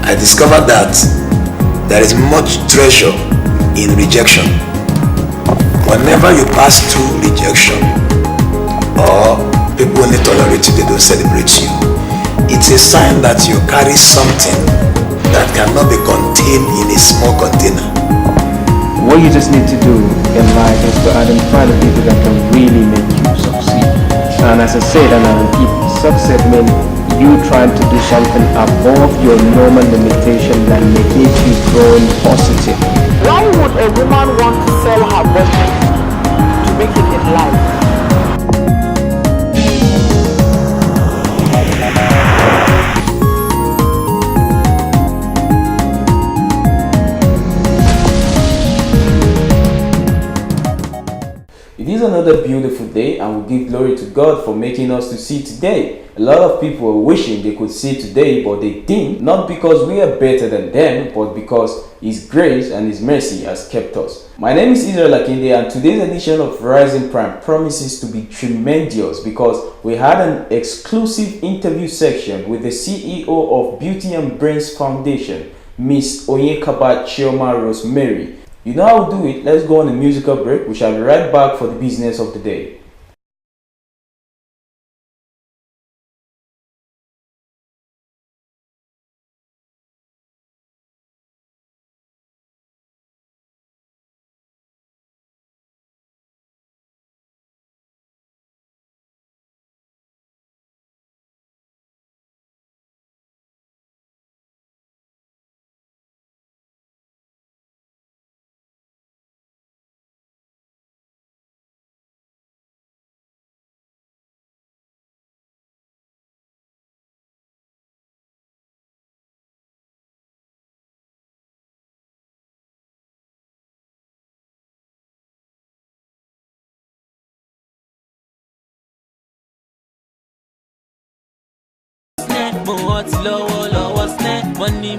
I discovered that there is much treasure in rejection. Whenever you pass through rejection or people only tolerate you, they don't celebrate you, it's a sign that you carry something that cannot be contained in a small container. What you just need to do in life is to identify the people that can really make you succeed. And as I said and I repeat, success means you trying to do something above your normal limitation that may keep you growing positive. Why would a woman want to sell her body to make it in life? It is another beautiful day, and we give glory to God for making us to see today. A lot of people are wishing they could see today, but they didn't, not because we are better than them, but because His grace and His mercy has kept us. My name is Israel Akinde, and today's edition of Rising Prime promises to be tremendous because we had an exclusive interview section with the CEO of Beauty and Brains Foundation, Miss Onyekaba Chioma Rosemary. You know how we do it. Let's go on a musical break. We shall be right back for the business of the day.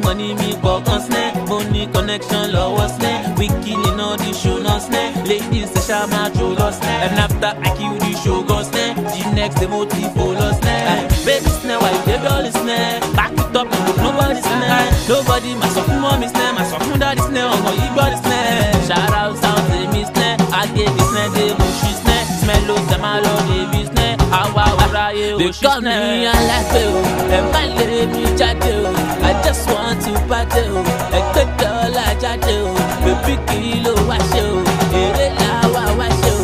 Money me walk on snare, money connection lower snare. We killing all the show no snare. Ladies they shall my show lost snare. And after I kill the show go snare, the next the motive follow snare. Baby snare, why you give all the snare? Back it up, nobody snare. Nobody my soft mommy snare, my soft daddy snare. Oh you got the snare. Shout out sound to me snare. I get the snare, they mushy snare. Smell low, them I love the snare. How they call me a latte, and my lady chatto. I just want to battle, a good dollar chatto. Baby kilo washo, it la washo.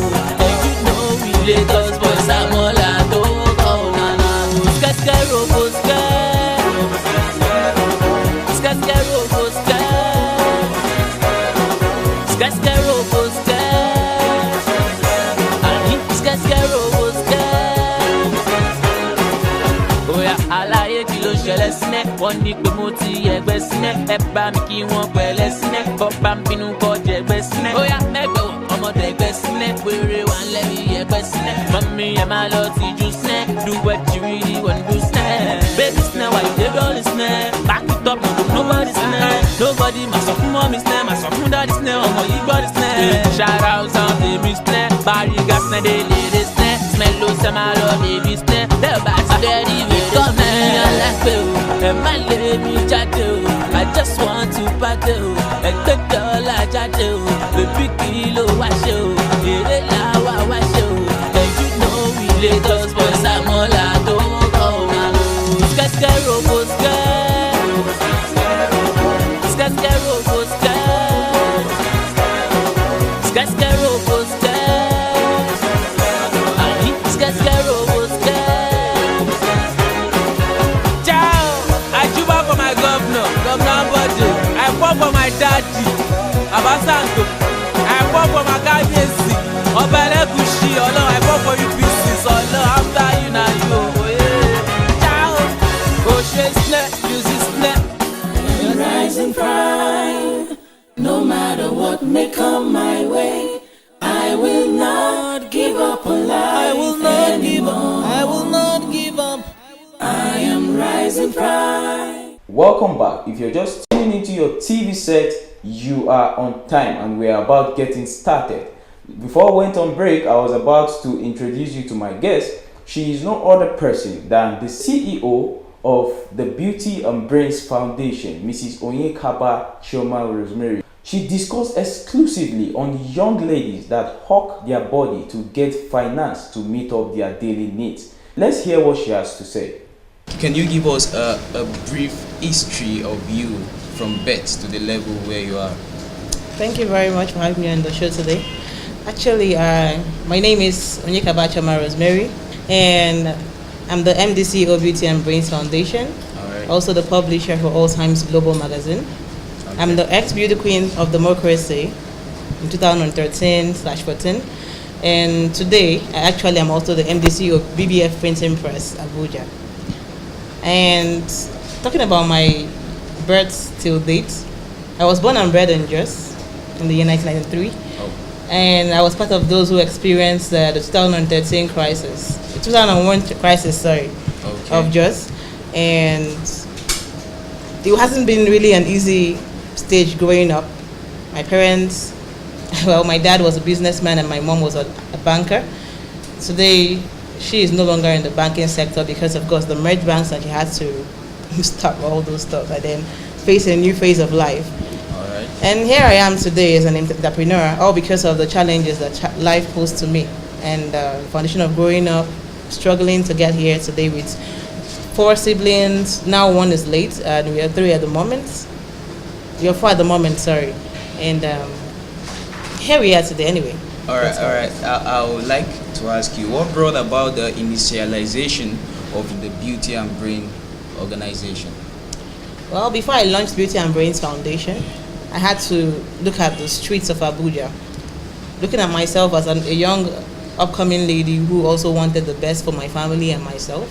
And you know we Lagos boys are more like oh nana. Skascaro, wọ́n ní pé mo ti ẹgbẹ́ sílẹ̀ ẹ bá mi kí wọ́n pẹ̀lẹ́ sílẹ̀ kọ́ bá mi bínú kọ́ jẹgbẹ́ sílẹ̀ ó yá mẹ́gbẹ́ wọ̀ ọmọdé ẹgbẹ́ sílẹ̀ wéré wà ń lẹ́bi ẹgbẹ́ sílẹ̀ mọ́mí ẹ máa lọ ti jù sílẹ̀ do what you really want to do sílẹ̀ baby sílẹ̀ why you dey dull sílẹ̀ back it up nobody sílẹ̀ nobody mà sọ fún mọ́mí sílẹ̀ mà sọ fún dáàdì sílẹ̀ ọmọ yìí gbọ́dọ̀ sílẹ̀ shout out sound tèmi sílẹ̀ Bariga sílẹ̀ dé lédè sílẹ̀ smell ló sẹ́ máa lọ baby sílẹ̀ bẹ́ẹ̀ bá ti dẹ́rì wéé my lady chatto, I just want to battle. A good dollar chatto, baby kilo washo, it la washo. And you know we Lagos boys are more like oh, Skascaro, for my daddy, Abasanto. I fought for my Kábíyèsí, Ọba Ẹlẹ́gùṣì, Ọlọ́run. I fought for you pieces, Ọlọ́run. After you now you, ciao. Oh, she's snap, music snap. We're rising prime, no matter what may come my way. I will not give up on life. I will not give up. I will not give up. I am rising prime. Welcome back. If you're just tuning into your TV set, you are on time and we are about getting started. Before I went on break, I was about to introduce you to my guest. She is no other person than the CEO of the Beauty and Brains Foundation, Mrs. Onyekaba Chioma Rosemary. She discussed exclusively on young ladies that hawk their body to get finance to meet up their daily needs. Let's hear what she has to say. Can you give us a brief history of you from birth to the level where you are? Thank you very much for having me on the show today. Actually, my name is Onyekaba Chioma Rosemary, and I'm the MDC of Beauty and Brains Foundation, also the publisher for All Times Global Magazine. Okay. I'm the ex-beauty queen of Democracy in 2013/14, and today I actually am also the MDC of BBF Printing Press, Abuja. And talking about my birth till date, I was born and bred in Jos in the year 1993. And I was part of those who experienced the 2013 crisis, the 2001 crisis, of Jos. And it hasn't been really an easy stage growing up. My parents, well, my dad was a businessman and my mom was a banker. Today, she is no longer in the banking sector because, of course, the merged banks, and she had to stop all those stuff and then face a new phase of life. And here I am today as an entrepreneur, all because of the challenges that life posed to me, and the foundation of growing up, struggling to get here today with 4 siblings. Now 1 is late, and we are 3 at the moment. We are 4 at the moment, sorry. And here we are today anyway. All right. I would like to ask you, what brought about the initialization of the Beauty and Brain organization? Well, before I launched Beauty and Brains Foundation, I had to look at the streets of Abuja, looking at myself as a young upcoming lady who also wanted the best for my family and myself.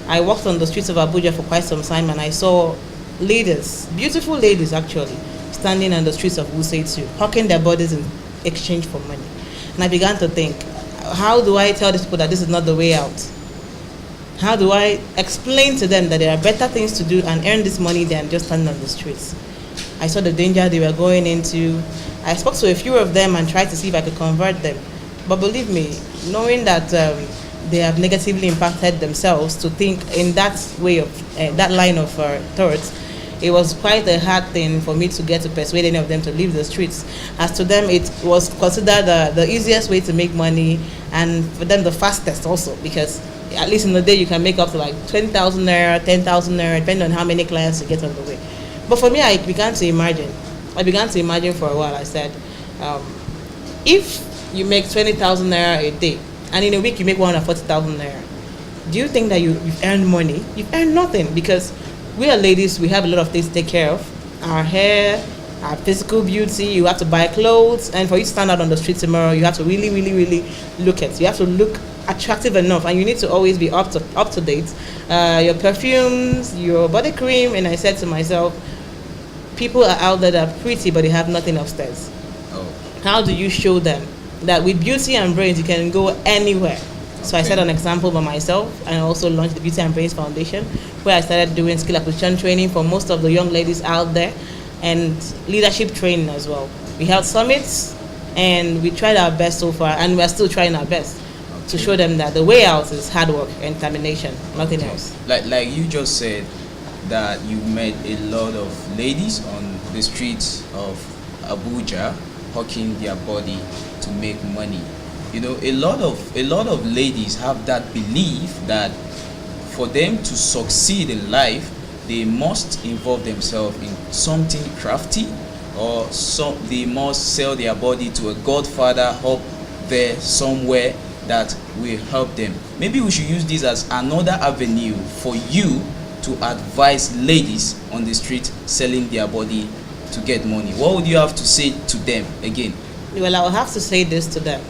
I walked on the streets of Abuja for quite some time, and I saw ladies, beautiful ladies actually, standing on the streets of Wuse too, hawking their bodies in exchange for money. And I began to think, how do I tell these people that this is not the way out? How do I explain to them that there are better things to do and earn this money than just standing on the streets? I saw the danger they were going into. I spoke to a few of them and tried to see if I could convert them. But believe me, knowing that they have negatively impacted themselves to think in that way of that line of thoughts, it was quite a hard thing for me to get to persuade any of them to leave the streets. As to them, it was considered the easiest way to make money, and for them the fastest also, because at least in the day you can make up to like 20,000 naira, 10,000 naira, depending on how many clients you get on the way. But for me, I began to imagine for a while. I said, if you make 20,000 naira a day, and in a week you make 140,000 naira, do you think that you've earned money? You've earned nothing, because we are ladies, we have a lot of things to take care of. Our hair, our physical beauty, you have to buy clothes, and for you to stand out on the street tomorrow, you have to really, really, really look at. You have to look attractive enough, and you need to always be up to date. Your perfumes, your body cream, and I said to myself, people are out there that are pretty, but they have nothing upstairs. How do you show them that with Beauty and Brains you can go anywhere? So I set an example by myself, and I also launched the Beauty and Brains Foundation, where I started doing skill acquisition training for most of the young ladies out there, and leadership training as well. We held summits, and we tried our best so far, and we're still trying our best to show them that the way out is hard work and determination, nothing else. Like you just said, that you met a lot of ladies on the streets of Abuja hawking their body to make money. You know, a lot of ladies have that belief that for them to succeed in life, they must involve themselves in something crafty, or they must sell their body to a godfather up there somewhere that will help them. Maybe we should use this as another avenue for you to advise ladies on the street selling their body to get money. What would you have to say to them again? Well, I will have to say this to them.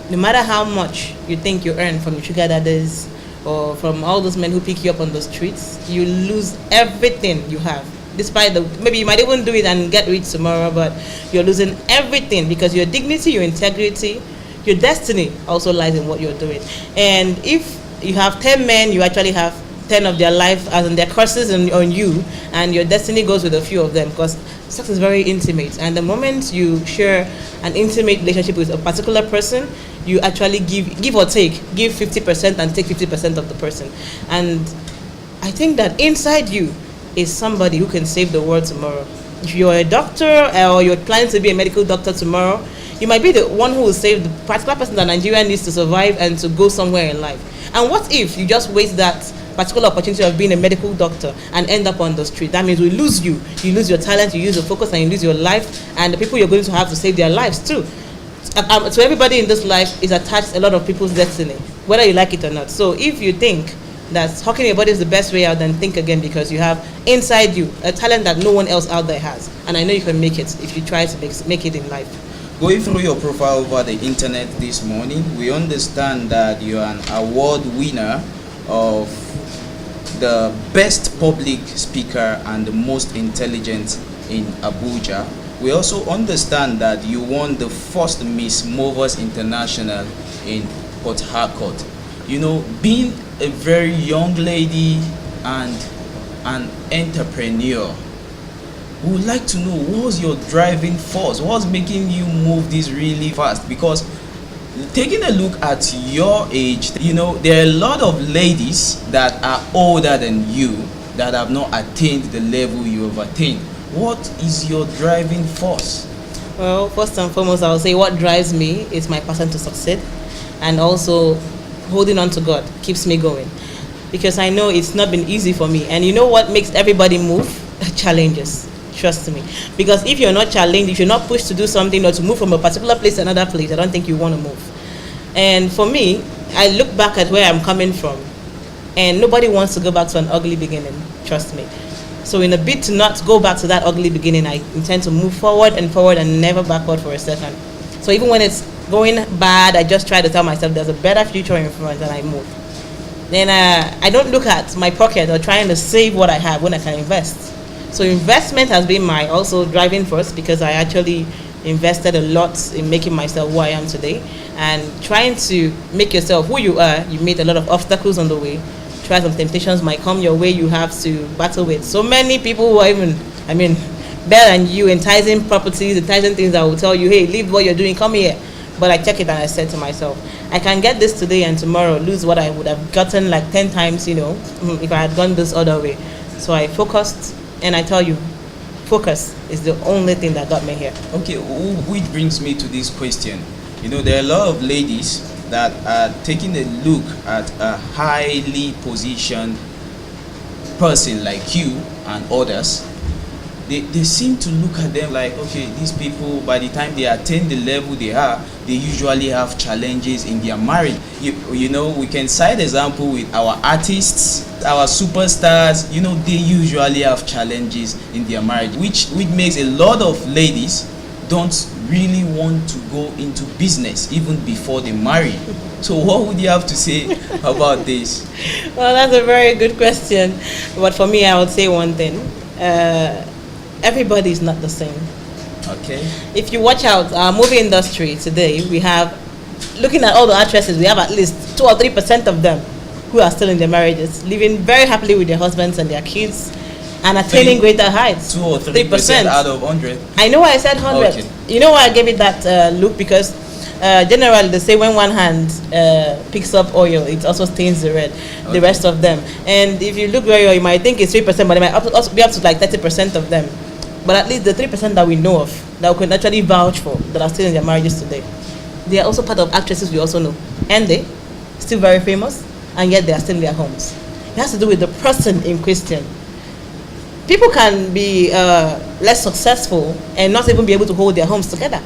No matter how much you think you earn from your sugar daddies or from all those men who pick you up on the streets, you lose everything you have. Despite maybe you might even do it and get rich tomorrow, but you're losing everything, because your dignity, your integrity, your destiny also lies in what you're doing. And if you have 10 men, you actually have 10 of their life as in their curses on you, and your destiny goes with a few of them, because sex is very intimate, and the moment you share an intimate relationship with a particular person, you actually give or take, give 50% and take 50% of the person. And I think that inside you is somebody who can save the world tomorrow. If you're a doctor or you're planning to be a medical doctor tomorrow, you might be the one who will save the particular person that Nigeria needs to survive and to go somewhere in life. And what if you just waste that particular opportunity of being a medical doctor and end up on the street? That means we lose you. You lose your talent, you lose your focus, and you lose your life, and the people you're going to have to save their lives too. So everybody in this life is attached to a lot of people's destiny, whether you like it or not. So if you think that hawking your body is the best way out, then think again, because you have inside you a talent that no one else out there has. And I know you can make it if you try to make it in life. Going through your profile over the internet this morning, we understand that you're an award winner of the best public speaker and the most intelligent in Abuja. We also understand that you won the first Miss Movers International in Port Harcourt. You know, being a very young lady and an entrepreneur, we would like to know, what was your driving force? What's making you move this really fast? Because taking a look at your age, you know, there are a lot of ladies that are older than you that have not attained the level you have attained. What is your driving force? Well, first and foremost, I would say what drives me is my passion to succeed, and also holding on to God keeps me going, because I know it's not been easy for me. And you know what makes everybody move? Challenges. Trust me. Because if you're not challenged, if you're not pushed to do something or to move from a particular place to another place, I don't think you want to move. And for me, I look back at where I'm coming from, and nobody wants to go back to an ugly beginning. Trust me. So in a bid to not go back to that ugly beginning, I intend to move forward and never backward for a second. So even when it's going bad, I just try to tell myself there's a better future in front, and I move. Then I don't look at my pocket or trying to save what I have when I can invest. So investment has been my also driving force, because I actually invested a lot in making myself who I am today. And trying to make yourself who you are, you meet a lot of obstacles on the way. Try some temptations might come your way, you have to battle with. So many people who are even, better than you, enticing properties, enticing things that will tell you, hey, leave what you're doing, come here. But I check it and I said to myself, I can get this today and tomorrow lose what I would have gotten like 10 times, if I had gone this other way. So I focused, and I tell you, focus is the only thing that got me here. Okay, which brings me to this question. You know, there are a lot of ladies that are taking a look at a highly positioned person like you and others. They seem to look at them like, okay, these people, by the time they attain the level they are, they usually have challenges in their marriage. You know, we can cite example with our artists, our superstars. You know, they usually have challenges in their marriage, which makes a lot of ladies don't really want to go into business even before they marry. So what would you have to say about this? Well, that's a very good question. But for me, I would say one thing. Everybody is not the same. Okay. If you watch out our movie industry today, we have, looking at all the actresses, we have at least 2 or 3% of them who are still in their marriages, living very happily with their husbands and their kids, and attaining greater heights. 2 or 3% out of 100. I know why I said 100. Okay. You know why I gave it that look? Because generally they say when one hand picks up oil, it also stains the rest of them. And if you look very well, you might think it's 3%, but it might also be up to like 30% of them. But at least the 3% that we know of, that we can actually vouch for, that are still in their marriages today, they are also part of actresses we also know. And they still very famous, and yet they are still in their homes. It has to do with the person in question. People can be less successful and not even be able to hold their homes together.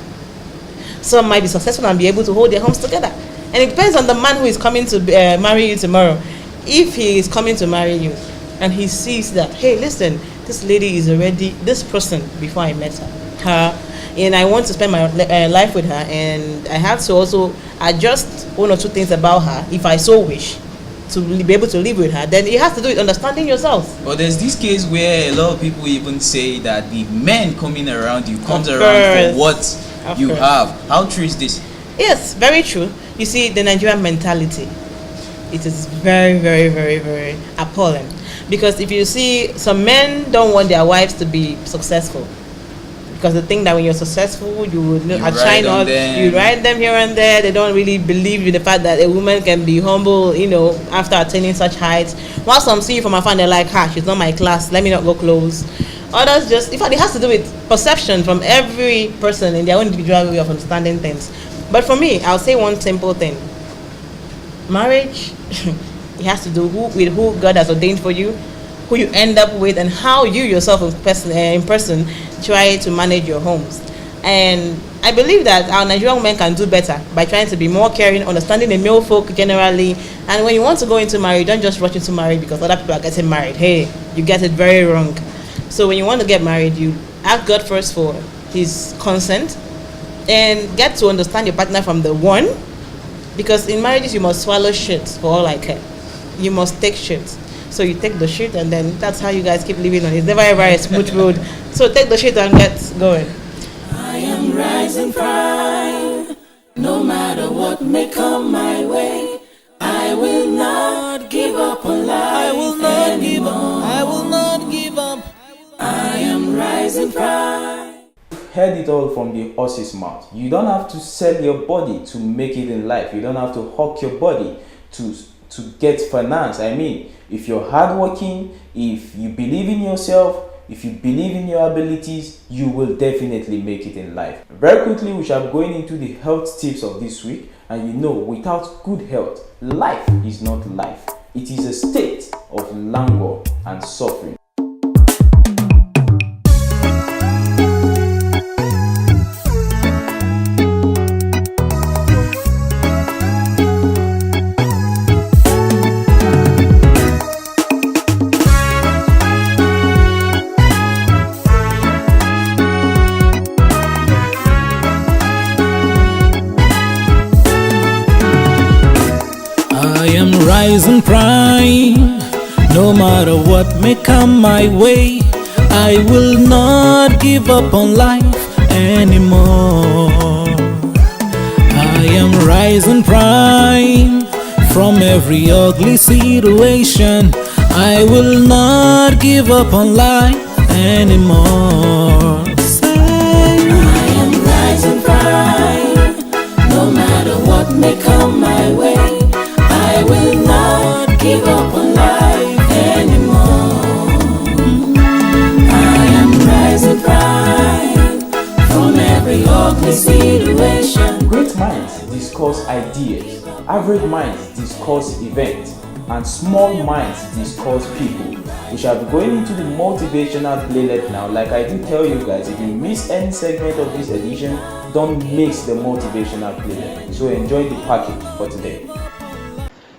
Some might be successful and be able to hold their homes together. And it depends on the man who is coming to marry you tomorrow. If he is coming to marry you and he sees that, hey, listen, this lady is already this person before I met her, and I want to spend my life with her, and I have to also adjust 1 or 2 things about her if I so wish to be able to live with her, then it has to do with understanding yourself. But there's this case where a lot of people even say that the men coming around you comes around for what you have. How true is this? Yes, very true. You see, the Nigerian mentality, it is very, very, very, very appalling. Because if you see, some men don't want their wives to be successful. Because they think that when you're successful, you would ride on them. You ride them here and there. They don't really believe in the fact that a woman can be humble, after attaining such heights. While some see you from afar, they're like, she's not my class, let me not go close. Others just, in fact, it has to do with perception from every person in their own individual way of understanding things. But for me, I'll say one simple thing. Marriage, it has to do with who God has ordained for you, who you end up with, and how you yourself in person try to manage your homes. And I believe that our Nigerian women can do better by trying to be more caring, understanding the male folk generally. And when you want to go into marriage, don't just rush into marriage because other people are getting married. Hey, you get it very wrong. So when you want to get married, you ask God first for his consent and get to understand your partner from the one. Because in marriages, you must swallow shit for all I care. You must take shit. So you take the shit, and then that's how you guys keep living on. It's never ever a smooth road. So take the shit and get going. I am rising prime. No matter what may come my way, I will not give up on life. I will not give up. I will not give up. I am rising prime. Heard it all from the horse's mouth. You don't have to sell your body to make it in life. You don't have to hawk your body to get finance. I mean, if you're hardworking, if you believe in yourself, if you believe in your abilities, you will definitely make it in life. Very quickly, we shall be going into the health tips of this week. And without good health, life is not life. It is a state of languor and suffering. Rising prime, no matter what may come my way, I will not give up on life anymore. I am rising prime from every ugly situation. I will not give up on life anymore. I am rising prime, no matter what may come my way. I will not give up on life anymore. I am rising prime from every ugly situation. Great minds discuss ideas, average minds discuss events, and small minds discuss people. We shall be going into the motivational playlist now. Like I did tell you guys, if you miss any segment of this edition, don't miss the motivational playlist. So enjoy the package for today.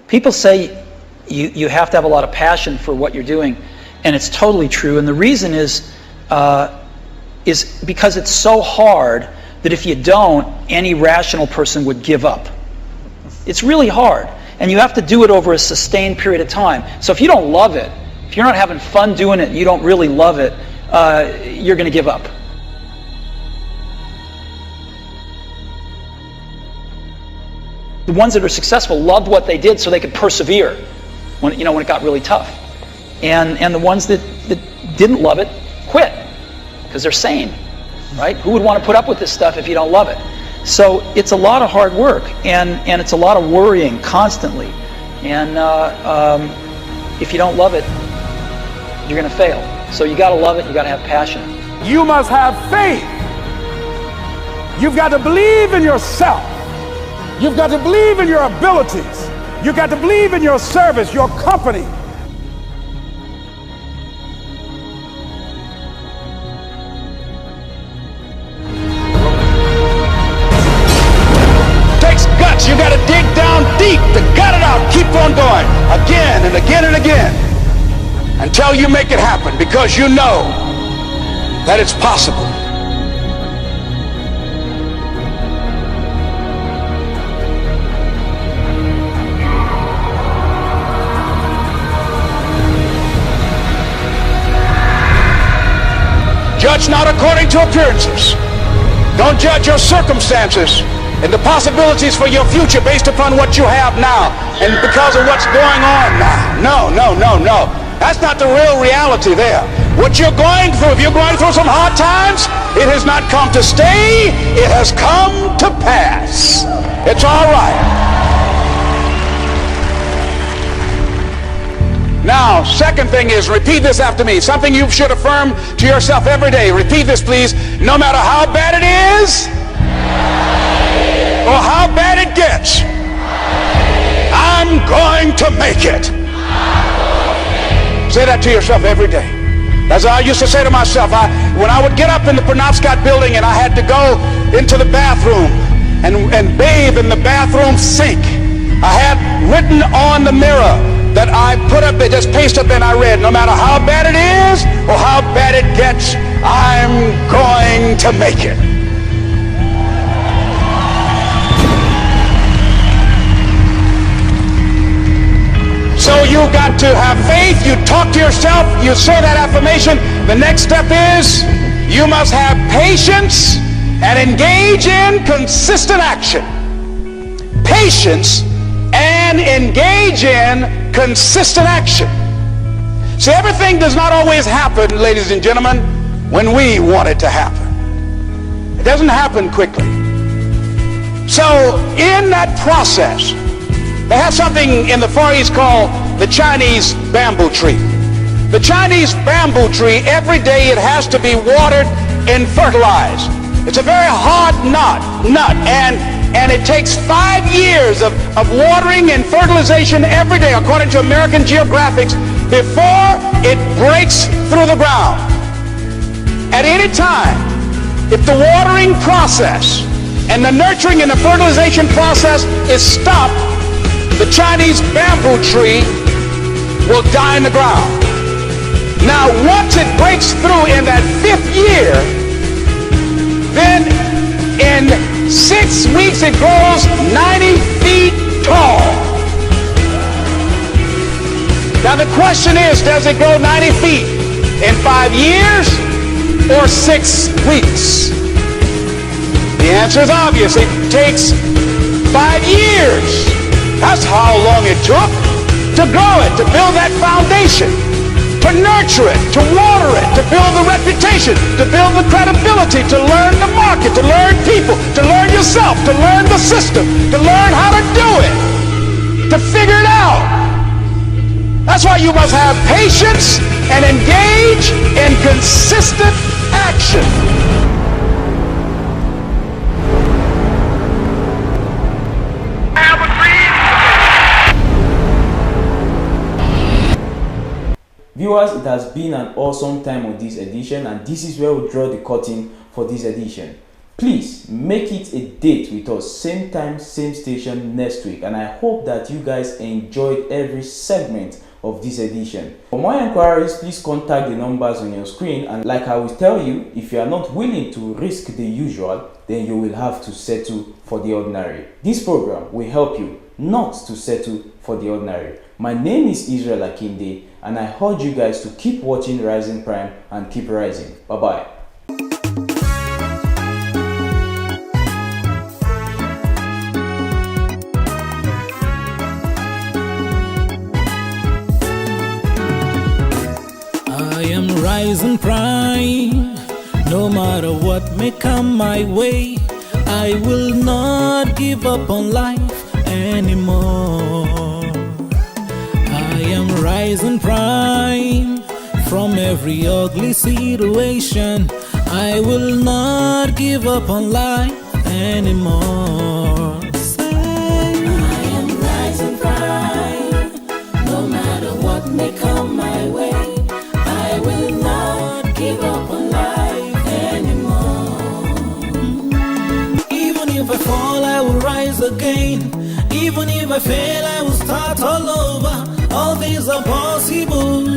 People say you have to have a lot of passion for what you're doing, and it's totally true. And the reason is because it's so hard that if you don't, any rational person would give up. It's really hard, and you have to do it over a sustained period of time. So if you don't love it, if you're not having fun doing it, you don't really love it, you're going to give up. The ones that are successful loved what they did so they could persevere when it got really tough. And the ones that didn't love it quit because they're sane, right? Who would want to put up with this stuff if you don't love it? So it's a lot of hard work and it's a lot of worrying constantly. And if you don't love it, you're going to fail. So you got to love it, you got to have passion. You must have faith. You've got to believe in yourself. You've got to believe in your abilities. You've got to believe in your service, your company. Takes guts. You got to dig down deep to gut it out. Keep on going again and again and again until you make it happen, because you know that it's possible. Judge not according to appearances. Don't judge your circumstances and the possibilities for your future based upon what you have now and because of what's going on now. No. That's not the real reality there. What you're going through, if you're going through some hard times, it has not come to stay, it has come to pass. It's all right. Now, second thing is, repeat this after me. Something you should affirm to yourself every day. Repeat this, please. No matter how bad it is, or how bad it gets, I'm going to make it. Say that to yourself every day. As I used to say to myself, when I would get up in the Penobscot building and I had to go into the bathroom and bathe in the bathroom sink, I had written on the mirror that I put up there, just paste up, and I read, no matter how bad it is or how bad it gets, I'm going to make it. So you got to have faith. You talk to yourself. You say that affirmation. The next step is you must have patience and engage in consistent action. Patience and engage in consistent action. See, everything does not always happen, ladies and gentlemen, when we want it to happen. It doesn't happen quickly. So in that process, they have something in the Far East called the Chinese bamboo tree. The Chinese bamboo tree, every day it has to be watered and fertilized. It's a very hard nut, and it takes 5 years of watering and fertilization every day, according to American Geographics, before it breaks through the ground. At any time, if the watering process and the nurturing and the fertilization process is stopped, the Chinese bamboo tree will die in the ground. Now, once it breaks through in that 5th year, then in 6 weeks it grows 90 feet tall. Now the question is, does it grow 90 feet in 5 years or 6 weeks? The answer is obvious. It takes 5 years. That's how long it took to grow it, to build that foundation, to nurture it, to water it, to build the reputation, to build the credibility, to learn the market, to learn people, to learn yourself, to learn the system, to learn how to do it, to figure it out. That's why you must have patience and engage in consistent action. Viewers, it has been an awesome time on this edition, and this is where we draw the curtain for this edition. Please make it a date with us, same time, same station next week, and I hope that you guys enjoyed every segment of this edition. For more inquiries, please contact the numbers on your screen, and like I will tell you, if you are not willing to risk the usual, then you will have to settle for the ordinary. This program will help you not to settle for the ordinary. My name is Israel Akinde, and I urge you guys to keep watching Rising Prime and keep rising. Bye-bye. I am Rising Prime. No matter what may come my way, I will not give up on life anymore. I am Rising Prime. From every ugly situation, I will not give up on life anymore. I am Rising Prime. No matter what may come my way, I will not give up on life anymore. Even if I fall, I will rise again. Even if I fail, I will start all over. All things are possible